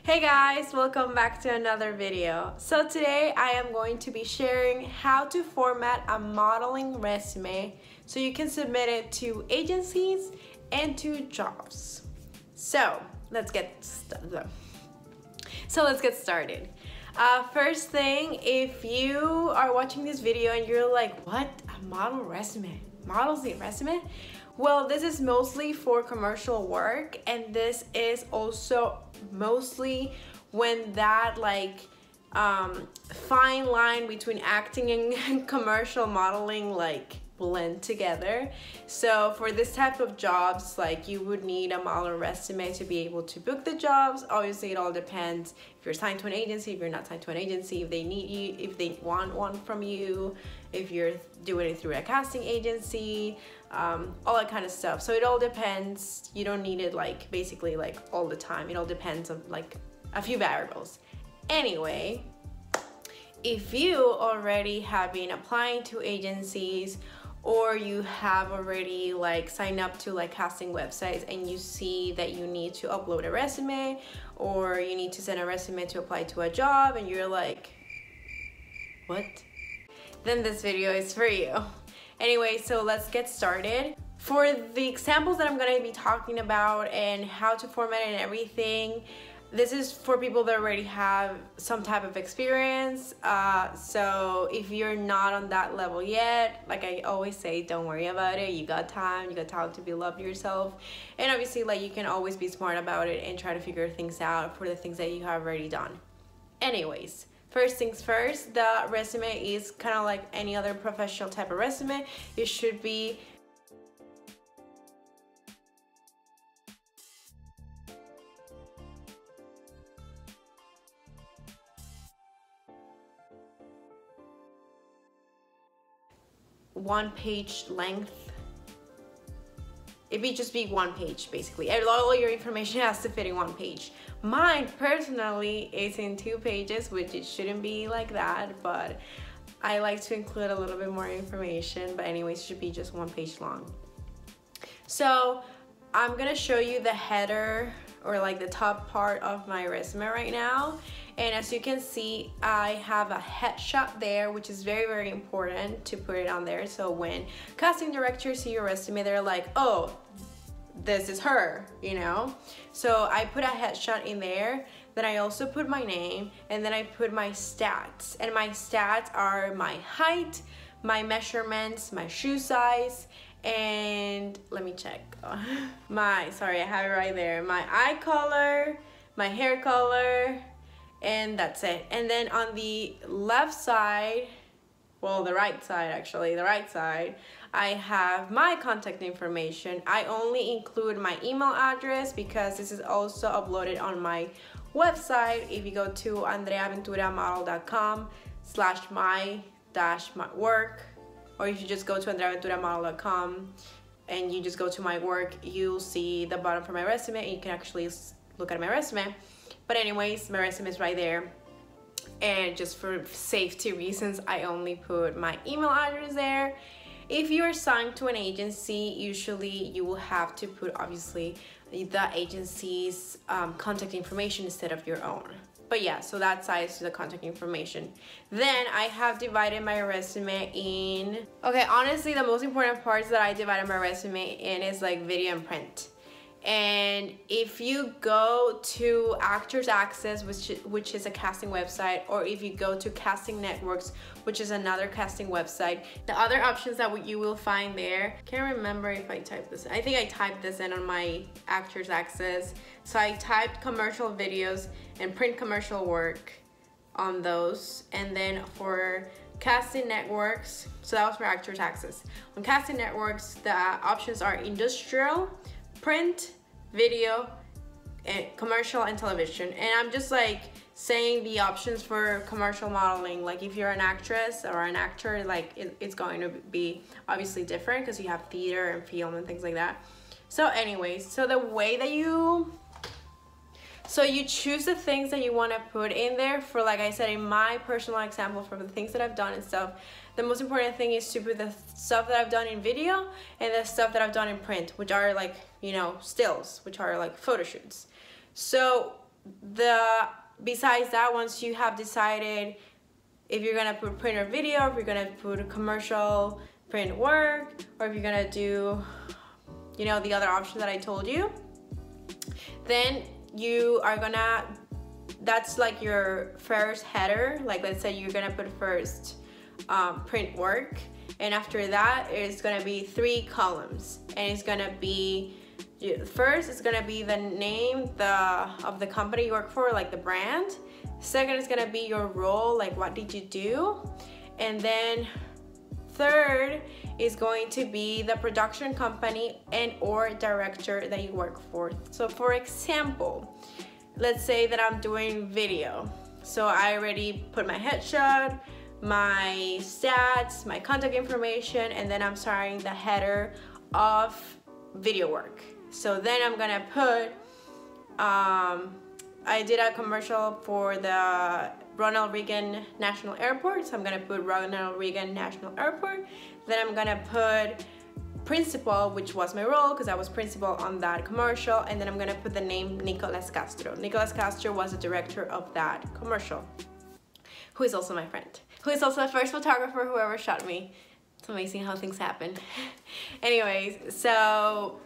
Hey guys, welcome back to another video. So today I am going to be sharing how to format a modeling resume so you can submit it to agencies and to jobs. So let's get started. First thing, if you are watching this video and you're like, what? A model resume? Models need resume? Well, this is mostly for commercial work, and this is also mostly when that fine line between acting and commercial modeling blend together. So for this type of jobs, you would need a model resume to be able to book the jobs. Obviously it all depends if you're signed to an agency, if you're not signed to an agency, if they need you, if they want one from you, if you're doing it through a casting agency, all that kind of stuff. So it all depends. You don't need it basically all the time. It all depends on a few variables. Anyway, if you already have been applying to agencies, or you have already signed up to casting websites and you see that you need to upload a resume, or you need to send a resume to apply to a job, and you're like, what? Then this video is for you. Anyway, so let's get started. For the examples that I'm going to be talking about and how to format it and everything, this is for people that already have some type of experience. So if you're not on that level yet, like I always say, don't worry about it. You got time. You got time to build up yourself. And obviously, you can always be smart about it and try to figure things out for the things that you have already done. Anyways, first things first, the resume is kind of like any other professional type of resume. It should be one-page length. It'd just be one page basically. All your information has to fit in one page. Mine personally is in 2 pages, which it shouldn't be like that, but I like to include a little bit more information. But anyways, it should be just 1 page long. So I'm gonna show you the header, or the top part of my resume right now. And as you can see, I have a headshot there, which is very, very important to put it on there. So when casting directors see your resume, they're like, oh, this is her, you know? So I put a headshot in there. Then I also put my name, and then I put my stats. And my stats are my height, my measurements, my shoe size, and let me check. Sorry, I have it right there. My eye color, my hair color, and that's it. And then on the left side, well, the right side actually, the right side, I have my contact information. I only include my email address because this is also uploaded on my website. If you go to andreaventuramodel.com/my-work, or if you just go to andreaventuramodel.com and you just go to my work, you'll see the bottom for my resume, and you can actually look at my resume. But anyways, my resume is right there, and just for safety reasons, I only put my email address there. If you are signed to an agency, usually you will have to put obviously the agency's contact information instead of your own. But yeah, so that side is the contact information. Then I have divided my resume in, okay, honestly, the most important parts that I divided my resume in is video and print. And if you go to Actors Access, which is a casting website, or if you go to Casting Networks, which is another casting website, the other options that you will find there, can't remember if I typed this. I think I typed this in on my Actors Access. So I typed commercial videos and print commercial work on those. And then for Casting Networks, so that was for Actors Access. On Casting Networks, the options are industrial, print, video, and commercial, and television. And I'm just saying the options for commercial modeling. If you're an actress or an actor, it's going to be obviously different because you have theater and film and things like that. So anyways, so the way that you choose the things that you want to put in there. For, like I said, in my personal example, for the things that I've done and stuff, the most important thing is to put the stuff that I've done in video and the stuff that I've done in print, which are stills, which are photo shoots. So besides that, once you have decided if you're gonna put print or video, if you're gonna put a commercial print work, or if you're gonna do, you know, the other option that I told you, then you are gonna, that's like your first header. Like let's say you're gonna put first print work, and after that it's gonna be 3 columns, and it's gonna be, first it's gonna be the name of the company you work for, like the brand. Second is gonna be your role, like what did you do, and then third is going to be the production company and or director that you work for. So for example, let's say that I'm doing video, so I already put my headshot, my stats, my contact information, and then I'm starting the header of video work. So then I'm gonna put I did a commercial for the Ronald Reagan National Airport, so I'm gonna put Ronald Reagan National Airport. Then I'm gonna put principal, which was my role because I was principal on that commercial, and then I'm gonna put the name Nicolas Castro. Nicolas Castro was the director of that commercial, who is also my friend, who is also the first photographer who ever shot me. It's amazing how things happen. Anyways, so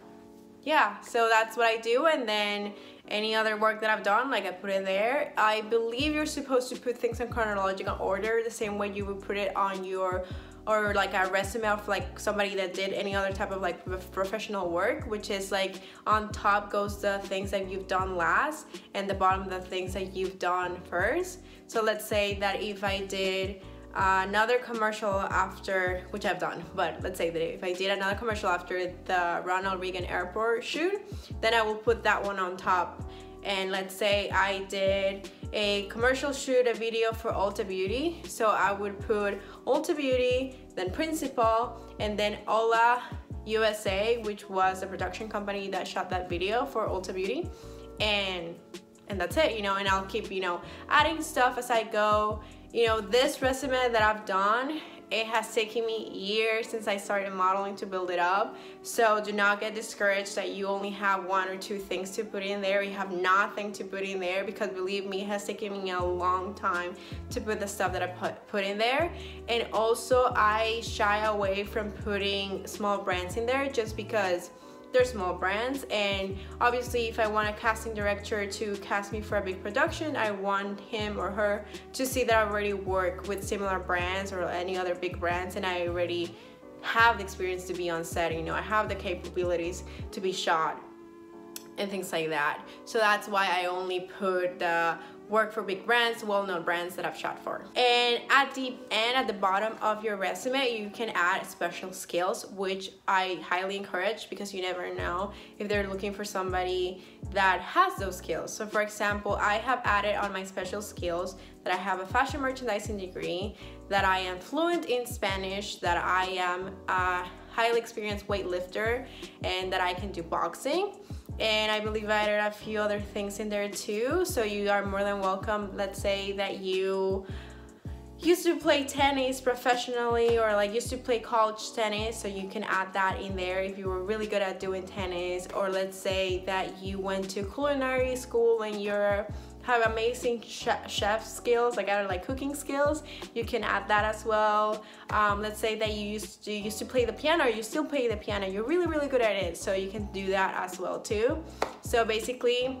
yeah, so that's what I do, and then any other work that I've done, like I put it there. I believe you're supposed to put things in chronological order, the same way you would put it on your, or like a resume of like somebody that did any other type of like professional work, which is like on top goes the things that you've done last, and the bottom the things that you've done first. So let's say that if I did another commercial after, which I've done, but let's say that if I did another commercial after the Ronald Reagan Airport shoot, then I will put that one on top. And let's say I did a commercial shoot, a video for Ulta Beauty, so I would put Ulta Beauty, then principal, and then Ola USA, which was the production company that shot that video for Ulta Beauty, and that's it, you know. And I'll keep, you know, adding stuff as I go. You know, this resume that I've done, it has taken me years since I started modeling to build it up. So do not get discouraged that you only have 1 or 2 things to put in there. You have nothing to put in there, because believe me, it has taken me a long time to put the stuff that I put in there. And also I shy away from putting small brands in there just because they're small brands, and obviously if I want a casting director to cast me for a big production, I want him or her to see that I already work with similar brands or any other big brands, and I already have the experience to be on set, you know, I have the capabilities to be shot and things like that. So that's why I only put the work for big brands, well-known brands that I've shot for. And at the end, at the bottom of your resume, you can add special skills, which I highly encourage, because you never know if they're looking for somebody that has those skills. So for example, I have added on my special skills that I have a fashion merchandising degree, that I am fluent in Spanish, that I am a highly experienced weightlifter, and that I can do boxing. And I believe I added a few other things in there too, so you are more than welcome. Let's say that you used to play tennis professionally, or like used to play college tennis, so you can add that in there if you were really good at doing tennis. Or let's say that you went to culinary school and you're have amazing chef skills, like I like cooking skills, you can add that as well. Let's say that you used to play the piano, or you still play the piano, you're really good at it, so you can do that as well too. So basically,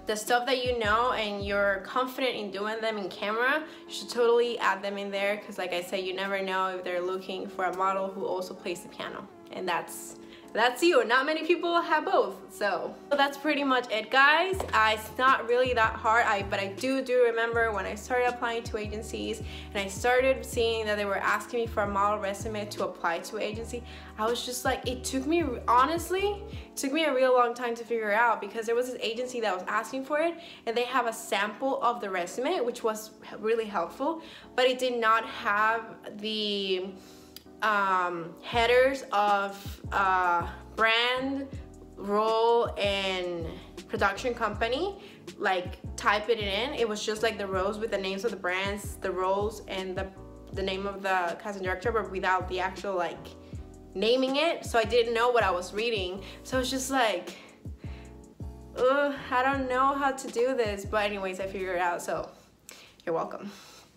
the stuff that you know and you're confident in doing them in camera, you should totally add them in there, because like I said, you never know if they're looking for a model who also plays the piano, and that's you. Not many people have both. So that's pretty much it, guys. It's not really that hard, but I do remember when I started applying to agencies and I started seeing that they were asking me for a model resume to apply to an agency, I was just like, it took me, honestly, it took me a real long time to figure out, because there was this agency that was asking for it and they have a sample of the resume, which was really helpful, but it did not have the headers of brand, role, and production company. Like type it in, it was just like the rows with the names of the brands, the roles, and the name of the casting director, but without the actual like naming it. So I didn't know what I was reading, so it's just like, I don't know how to do this, but anyways, I figured it out, so you're welcome.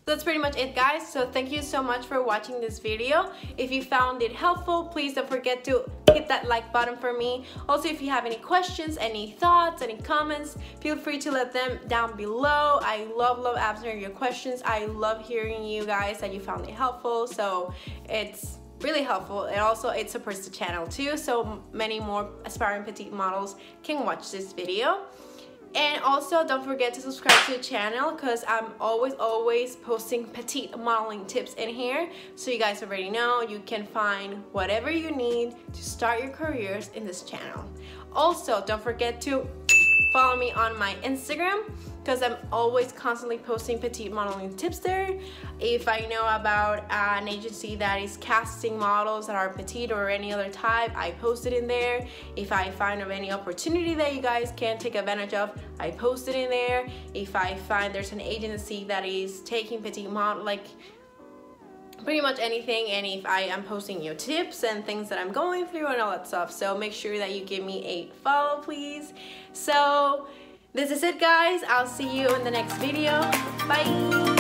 That's pretty much it, guys. So thank you so much for watching this video. If you found it helpful, please don't forget to hit that like button for me. Also, if you have any questions, any thoughts, any comments, feel free to let them down below. I love answering your questions. I love hearing you guys that you found it helpful. So it's really helpful, and also it supports the channel too, so many more aspiring petite models can watch this video. And also don't forget to subscribe to the channel, because I'm always posting petite modeling tips in here, so you guys already know you can find whatever you need to start your careers in this channel. Also, don't forget to follow me on my Instagram, because I'm always constantly posting petite modeling tips there. If I know about an agency that is casting models that are petite or any other type, I post it in there. If I find of any opportunity that you guys can take advantage of, I post it in there. If I find there's an agency that is taking petite model, like pretty much anything, and if I am posting you tips and things that I'm going through and all that stuff. So make sure that you give me a follow, please. So this is it, guys. I'll see you in the next video. Bye.